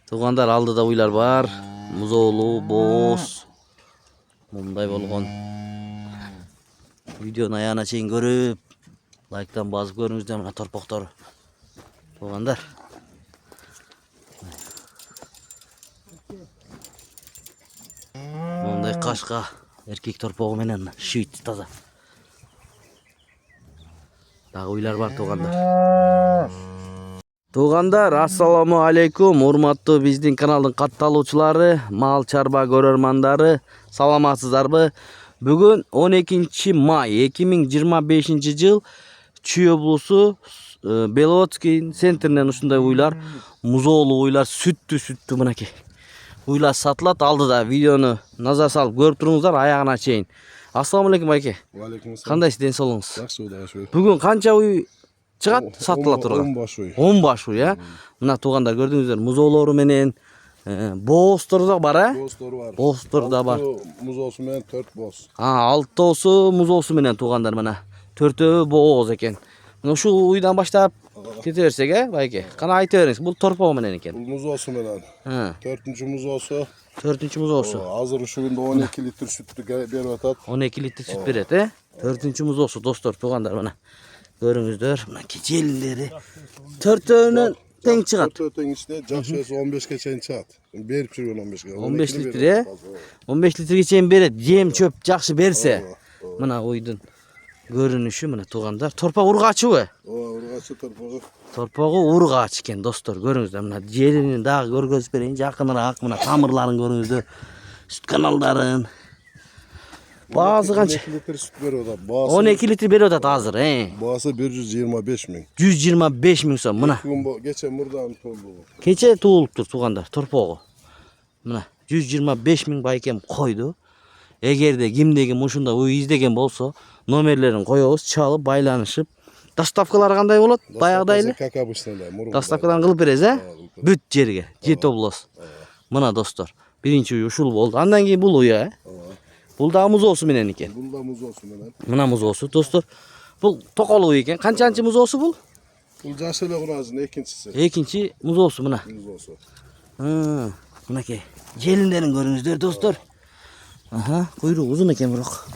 Tuğandar aldıda uylar var. Muzoğlu, boz. Bunday bolğon. Videonun ayağına çeyin görüp like'tan basıp görüңüzдөр mына torpaqtары. Tuğandar. Bunday qaşqa erkek torpaqı menen şüyt taza. Daha uylar var tuğandar. Tuğandar, assalamu alaikum. Urmattуу биздин каналдын катталуучулары, мал чарба көрөрмандары, саламатсыздарбы? Бүгүн 12 май 2025 жыл Чүй облусу Беловодский центринен ушундай уйлар, музоолуу уйлар, сүттүү мынакей. Уйлар сатылат, алдыда видеону назар салып көрүп туруңуздар аягына чейин. Ассаламу алейкум байке. Алейкум ассалам. Кандайсыз, ден соолугуңуз? Жакшы, Кудайга шүгүр. Бүгүн канча уй чыгат сатыла турган? 10 баш уй. 10 баш уй, я. Мына туугандар көрдүңүздөр, музоолору менен боостор да бар, а? Боостор бар. Боостор да бар. Музоосу менен 4 боз. Алтоосу музоосу менен туугандар мына. Төртөө бооз экен. Мына ушул уйдан баштап кете берсек, байке. Кана айта бериңиз, бул торпоо менен экен. Бул музоосу менен. 4-үнчү музоосу. 4-үнчү музоосу. Азыр ушугунда 12 литр сүттү берип атат. 12 литр сүт берет, 4-үнчү музоосу достор, туугандар мына. Көрүңүздөр, мына кечелилери. Төртөөнөн тең чыгат. Төртөө ичинде жакшысы 15ке чейин чыгат. Берип жүргөн 15ке. 15 литр, 15 литрге чейин берет. Жем чөп жакшы берсе. Мына уйдун көрүнүшү мына туугандар. Торпак ургачыбы? Ургачы торпогу. Торпогу ургач экен достор, көрүңүздөр. Мына жерини дагы көргөзүп берейин, жакыныраак. Мына тамырларын көрүңүздөр. Сүт каналдарын. Баасы канча? 12 литр сүт берип атат. 12 литр берип атат азыр, Баасы 125 миң. 125 миң сом. Мына Кече мурдан толду. кече туулуптур туугандар, торпогу. Мына 125 миң байкем койду. Эгерде кимдеги ушунда уй издеген болсо, номерлерин коебуз, чалып байланышып. Доставкалар кандай болот? Баягыдай эле. Как обычно, да. Доставкадан кылып беребиз, бүт жерге, жет облас. Мына достор, биринчи уй ушул болду. Андан кийин бул уй, Бул да музоосу менен экен. Бул да музоосу менен. Мына музоосу достор. Бул токолуу экен. Канчанчы музоосу бул? Бул жаш эле куразын экинчиси. Экинчи музоосу мына. Музоосу. Мынакей. Желиндерин көрүңүздөр достор. Куйрук узун экен бирок.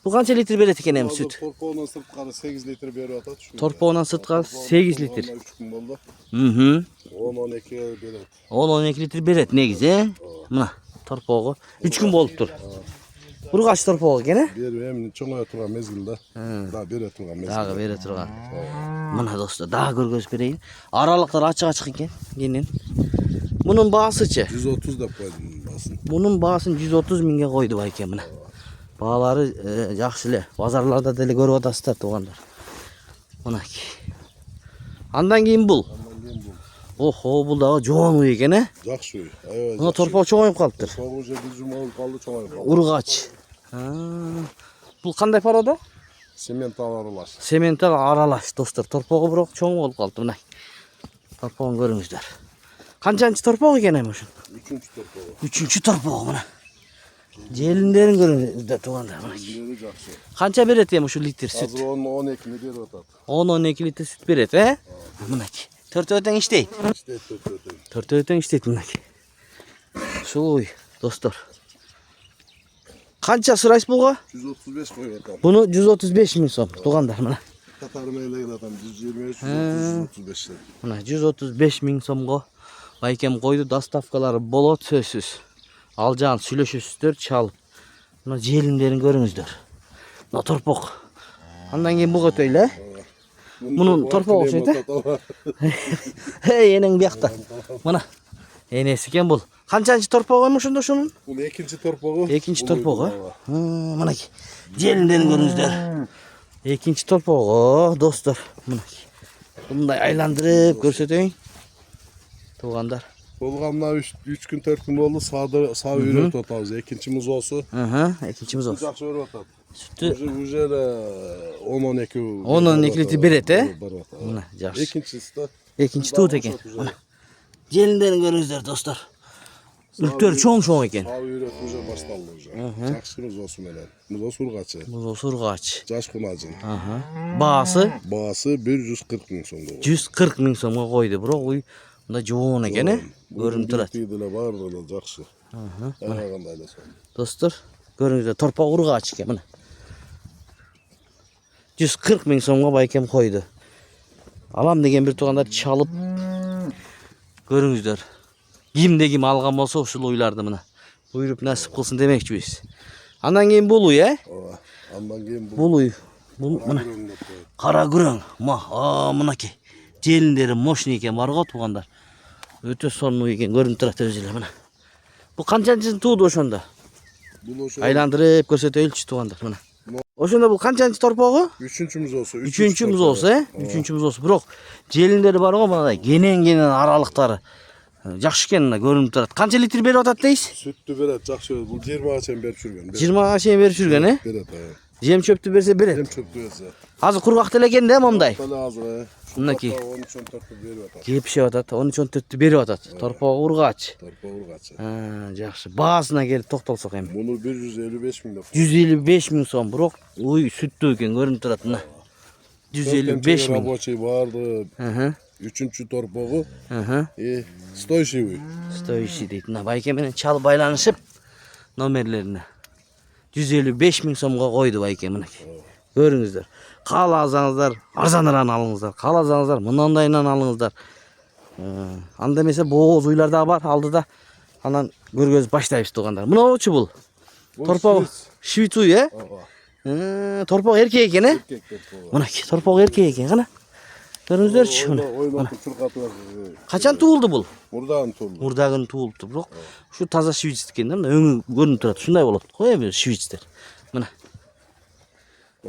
Бул канча литр берет экен эми сүт? Торпоонун сырткары 8 литр берип атат. Торпоонун сырткары 8 литр. 3 күн болду. 10-12 берет. 10-12 литр берет негизи, Мына торпогу 3 күн болуптур. Ургач торпогу экен, Берип эми чоңоя турган мезгилде. Да, бере турган мезгил. Дагы бере турган. Мына достор, дагы көргөзүп берейин. Аралыктар ачык экен, кенен. Мунун баасычы? 130 деп койдум баасын. Мунун баасын 130 миңге койду байке мына. Баалары жакшы эле. Базарларда деле көрүп атасыздар туугандар. Мынакей. Андан кийин бул. Охо, бул дагы жоон уй экен, Жакшы уй. Аябай. Мына торпоо чоңоюп калыптыр. Торпоо уже бир жума болуп калды, чоңоюп калды. Ургач. Бул кандай порода? Семент аралаш. Семент аралаш достор. Торпогу бирок чоң болуп калды мына. Торпогун көрүңүздөр. Канчанчы торпог экен эми ушун? 3-чү торпогу. 3-чү торпогу мына. Желиндерин көрүңүздөр туугандар мына. Бери жакшы. Канча берет эми ушу литр сүт? Азыр 12 ни берип атат. 10-12 литр сүт берет, Мынакей. Төртөө тең иштейт. Иштейт төртөө. Төртөө тең иштейт мынакей. Ушул достор. Канча сурайсыз буга? 135 коюп атам. Буну 135 миң сом туугандар мына. Катары менен атам 123-135. Мына 135 миң сомго байкем койду, доставкалары болот сөзсүз. Ал жагын сүйлөшөсүздөр, чалып. Мына желиндерин көрүңүздөр. Мына торпок. Андан кийин буга өтөйлү, Мунун торпогу окшойт, энең биякта. Мына энеси экен бул. Канчанчы торпогу эми ошондо ушунун? Бул экинчи торпогу. Экинчи торпогу. Мынакей. Желиндерин көрүңүздөр. Экинчи торпогу достор. Мынакей. Мындай айландырып көрсөтөйүн. Туугандар. Болгонна 3 күн 4 күн болду, саа үйрөтүп атабыз. Экинчи музоосу. Экинчи музоосу. Жакшы берип атат. Сүтү Уже 10-12. 10-12 литр берет, Мына жакшы. Экинчиси да. Экинчи туут экен. Мына. Желиндерин көрүңүздөр достор. Үлтөр чоң экен. Саа үйрөтүп уже башталды уже. Жакшы музоосу менен. Музоосу ургачы. Музоосу ургач. Жаш кунажын. Баасы? Баасы 140 миң сом. 140 миң сомго койду, бирок уй Munda joğun eken, görünüp turат. Biriktiğiyle bağırdılar jakşı. Ayağında öyle sonra. Dostlar, görüngüzler torpaq urgaç eken mına. 140 ming so'mga baykem koydu. Alam degen bir tuğandar çalıp görüngüzler. Kimde kim algan bolsa uşul uylardı mına. Buyurup nasip kılsın demekçi biz. Andan keyin buluy Ova. Ondan keyin bu Buluy. Bu mına görünüp koydu. kara güröň. Mınaki. Jelinleri moşni eken bargo tuğandar. Öte sonlu eken görünüp turat özüle mına. Bu kançançysın tuğdu oşonda. Bunu o Aylandırıp görsötölçü tuğandar mına. Oşonda bu kançançı torpagı? üçüncümüz olsa. Üçüncümüz olsa, üçüncümüz olsa. Biroq jelinleri bar go bana genen aralıkları. Jakşı ekenine görünüp turat. Kança litr berip atat deysiz? Süttü beret jakşı. Bu 20'a çen berip sürgen. 20'ga şeýin berip sürgen, he? Beret ha. Jem çöptü berse beret. Hem çöptü verse. Hazır kurgak deleken de momday. Bana hazır ha. Mınaki. 13-14 berip atar. Gepişip atat, 13-14'tü berip atat. Torpaq urgaç. Torpa urgaç. Ha, jakşı. Bahasyna gelip toktalsak hem. Bunu 155 bin lira. 155 ming so'm, biroq uy süttü eken görünüp turat mına. 155 ming. Rабочий vardı. Hı. Üçüncü torpağı. Hı. Stoyşivi. Stoyşi deydi. Bayke menen çalıp baylanışıp nomerlerini 155 ming so'mga koydu bayke mına. Görüңүздөр. Kalazаңыздар, arzanıran alыңыздар. Kalazаңыздар, mınandayынан alыңızдар. Anda emесе боğuz uylарда бар, алдыда. Анан көргөз баштайбыз тугандар. Мына очу бул. Torpaq şivit uy, he? Torpaq erkek eken, he? Erkek torpağı. Mına torpaq erkek eken, kana? Görüңүздөрчү мына. Oynatıp çırkatı var. Kaçan tuğuldu bul? Buradan tuldu. Murdagın tuğuldu, biroq şu taza şivit eкен да, мына өңү көрүнүп турат. Ушундай болот. Кой эми şivitler. Мына.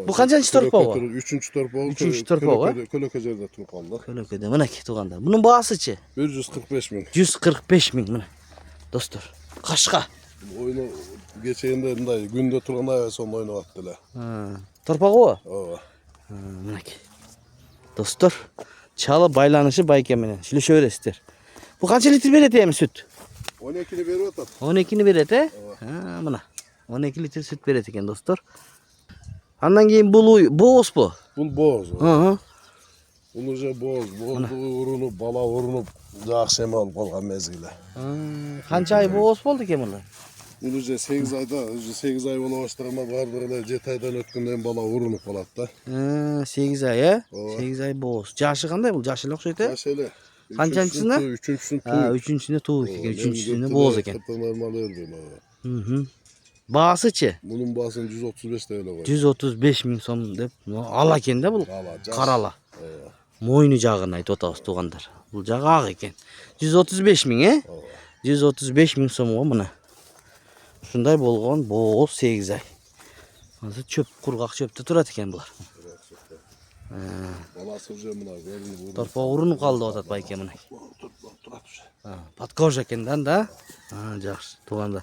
Bu kaçıncı torpağı? Üçüncü torpağı. Üçüncü torpağı. Kölöközer'de tulkandı. Kölökede mınaki tuğandar. Bunun bahasıçı 145 bin. 145 ming mına. Dostlar. Kaşka. Oyunu geçeyinde günde tulkandı sonra oyunu attılar. Torpağı o. Ova. Mınaki. Dostlar. Çalı baylanışı baykemenen. Şöyle şöyle ister. Bu kaç litre verete mi süt? 12'ni veriyor da. 12'ni verete. Ha mına. 12 litre süt verete eken dostlar. Andan keyin boğuz bu. Bu boz. Hı. Uluca boz. Bozdu urunup, bala urunup, jakşı emal bolgan mezgile. Kança ay boğuz boldu eken bunlar? Uluca 8 ayda, 8 ay bola başlarına bardığıyla 7 aydan ötkünden bala urunup bolat da. 8 ay, he? Ova. 8 ay boğuz. Jaşı kanday bu? Jaşılı okşayt, he? Ya şöyle. Kaçıncısında? Üçüncüsünü Ha, üçüncüsünde tuğ eken, üçüncüsünde boğuz eken. Kıtı normal öldüm. Bahasıçı? Bunun basını 135 TL var. 135 ming so'm dep ala eken de bu. Karala. Moynu jagын aytып atabыз tuğandar. Bu jagı ak eken. 135 ming, he? 135 ming so'mga mına. Şunday bolgon boğuz 8 ay. Hazır çöp, kurgak çöpte turat eken bular. Balası uca mına görünüp. Torpaq urunup kaldı atat bayke mına. Patkoj ekenden da. Жақсы tuğandar.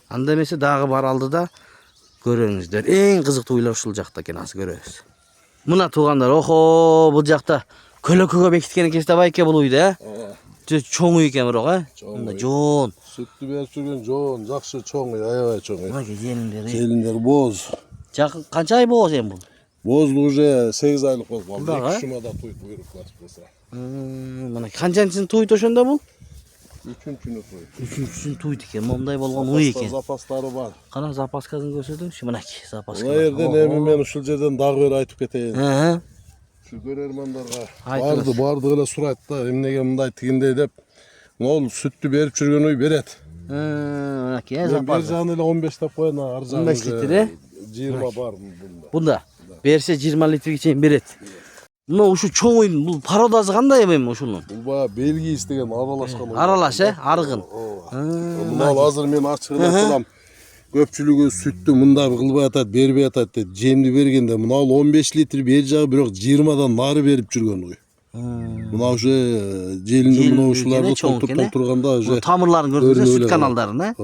Anda emese dagı bar aldı da görüңүздөр. Эң кызыктуу уйлар ушул жакта экен, азыр көрөбүз. Мына тугандар, охо, бул жакта көлөкөгө бекиткен экенсиз да байке бул уйду, э? Чоң үй экен бирок, э? Мында жоон. Sütlü berip sürgen joon, jakşı çoğun, aябай çoğun. Мына желиндери. Gelinler boz. Канча ай боз эми бул? Bozlu uca 8 aylık boz. Dağı? 2 şumada tuyup buyurup basıp. Мына канчанчысын туйт ошондо бул? Üçüncünü tuyup. Üçüncüsүн туйт экен, момундай болгон уй экен. Zapasları var. Кана запаскасын көрсөтүңчү, мынакей запаска. Ona yerden emin ben uşul жерden dağ ver aytıp keteyim. Hı. Şu görermanlarga Aytыңыз. bardığıyla surayt da emnege mınday tigindey dep. Ne ol sütlü berip çürgen uy beret. Mынакей, Ben bir запас. canıyla 15 tap koyana 15 litre. 20 var mı bunda? Bunda berse 20 litrге чейин берет. Мына ушу чоң уйдун бул породасы кандай эми ушунун? Bu bayağı belgi istegen aralaşkan. Аралаш, аргын. Bunal hazır men açıkını aytılam. Köpçülüğü süttü mında kılbay atat, berbey atat dedi. Jemdi bergende mınal 15 litre ber jagı birok 20'dan nары berip жүрgön uy. Mına uşu jelinde mına uşulardı tolturganda Bu uşu tamırların gördüğünüz Görünüyor süt öyle kanallarını.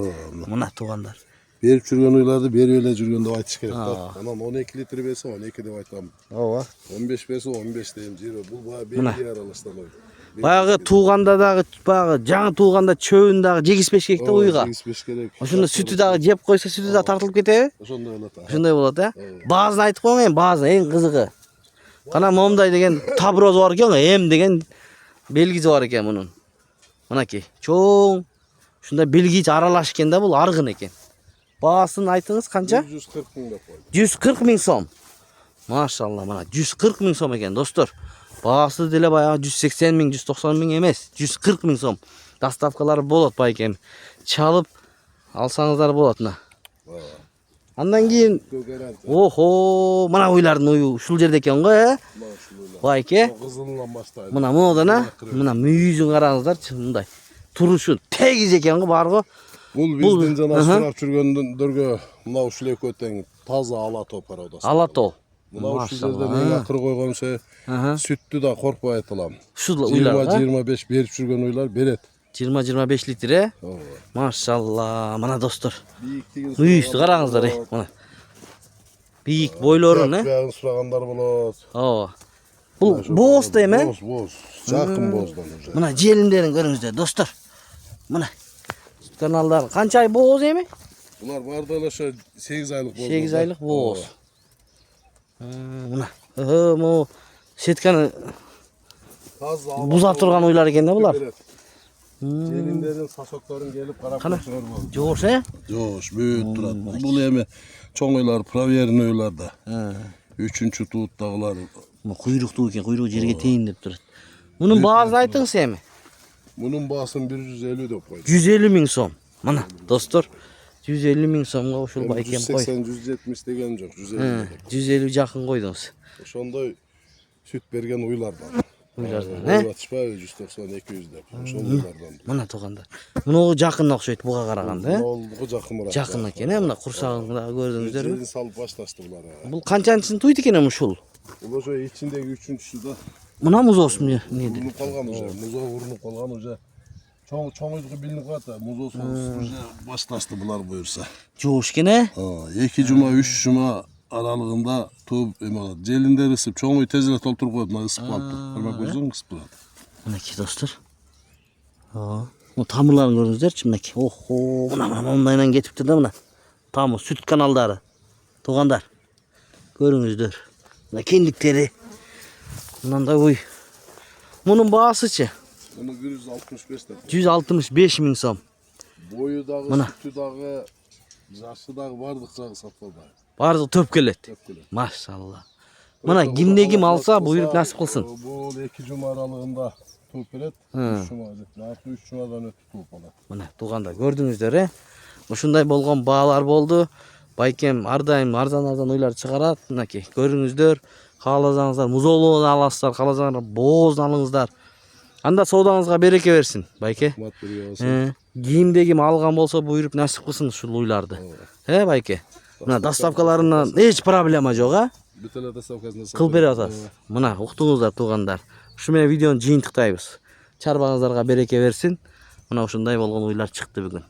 Mına tuğanlar. berip жүрgön uylарды berip ele жүрgön dep aytış gerek da. Anam 12 litre berse 12 dep aytam. Ооба. 15 berse 15 deyim. Bu bayağı belgi aralaştan uy. Баягы тууганда дагы баягы жаңы тууганда чөбүн дагы жегизбеш керек да уйга. 85 керек. Ошондо сүтү дагы жеп койсо сүтү дагы тартылып кетеби? Ошондой болот. Ошондой болот, э? Баазын айтып коюң эми, баазы эң кызыгы. Кана момундай деген таброз бар экен, эм деген белгиси бар экен мунун. Мынакей. Чоң. Ушундай белгич аралаш экен да, бул аргын экен. Баасын айтыңыз канча? 140 мың деп қойды. 140 000 сом. Машалла, мына 140 000 сом экен, достор. Баасы деле баягы 180 000, 190 000 эмес, 140 000 сом. Доставкалары болот байкем. Чалып алсаңыздар болот мына. Андан кийин охо, мына уйлардын уyu ушул жерде экен го, байке. Кызылынан баштайт. Мына моодон мына мүйүзүн караңыздарчы, мындай. Турушу тегиз экен го, бар го. Бул биздин жана сурап жүргөндөргө мына ушул экөө тең таза ала топ пародасы. Ала тол. Мына ушул жерден эң акыры койгончо сүттү да коркпой айтылам. Ушул уйлар 20-25 берип жүргөн уйлар берет. 20-25 литр, Машалла, мына достор. Үйүстү караңыздар, мына. Бийик бойлорун, Бягын сурагандар болот. Ооба. Бул боз да эме? Боз. Жакын боздан уже. Мына желимдерин көрүңүздөр, достор. Мына. Каналдар канча ай боз эми? Булар бардыгы ошо 8 айлык боз. 8 айлык боз. Мына. Мо сетканы бузап турган уйлар экен да булар. Желимдерин сасокторун келип карап көрсөңөр болот. Жош, Жош, бүт турат. Бул эми чоң уйлар, проверенный уйлар да. 3-чү тууттагылар. Мо куйруктуу экен, куйругу жерге тейин деп турат. Мунун баасын айтыңыз эми. Мунун баасын 150 деп койду. 150 000 сом. Мына, достор, 150 000 сомго ушул байкем кой. 180-170 деген жок, 150. 150 жакын койдуңуз. Ошондой сүт берген уйлар бар. Уйлардан, Атышпайбы 190-200 деп. Ошол уйлардан. Мына туугандар. Муну жакын окшойт буга караганда, Могу жакыныраак. Жакын экен, мына курсагында көрдүңүздөрбү? Жерин салып башташты булар. Бул канчанчысын туйт экен ушул? Бул ошо ичиндеги 3-чүсү да. Мына музоосу эмне? Урунуп калган уже. Музоо урунуп калган уже. Чоң үйдүгү билинип калат. Музоосу уже башташты булар буюрса. Жоош экен, 2 жума, 3 жума аралыгында тууп эме желиндер ысып, чоң үй тез эле толтуруп коет, мына ысып калыптыр. Көрмөк көрсөң ысып калат. Мынакей достор. Мына тамырларын көрүңүздөрчү, мынакей. Охо, мына мондайынан кетиптир да мына. Тамыр сүт каналдары. Туугандар. Көрүңүздөр. Мына кендиктери. Мынандай уй. Мунун баасычы? Муну 165 деп. 165 000 сом. Бою дагы, сүтү дагы, жашы дагы бардык жагы сатылбай. Бардыгы төп келет. Машалла. Мына кимде ким алса буйруп насип кылсын. Бул 2 жума аралыгында тууп берет. 3 жума, 3 жумадан өтүп тууп алат. Мына туугандар көрдүңүздөр, Ушундай болгон баалар болду. Байкем ар дайым арзан уйлар чыгарат. Мынакей көрүңүздөр. Кааласаңыздар музоолуун аласыздар, кааласаңыздар боозун алыңыздар. Анда соодаңызга береке берсин, байке. Кимде ким алган болсо буйруп насип кылсын ушул уйларды. Байке. Мына доставкаларынан эч проблема жок, Бүт эле доставкасын кылып берип атасыз. Мына уктуңуздар туугандар. Ушу менен видеону жыйынтыктайбыз. Чарбаңыздарга береке берсин. Мына ушундай болгон уйлар чыкты бүгүн.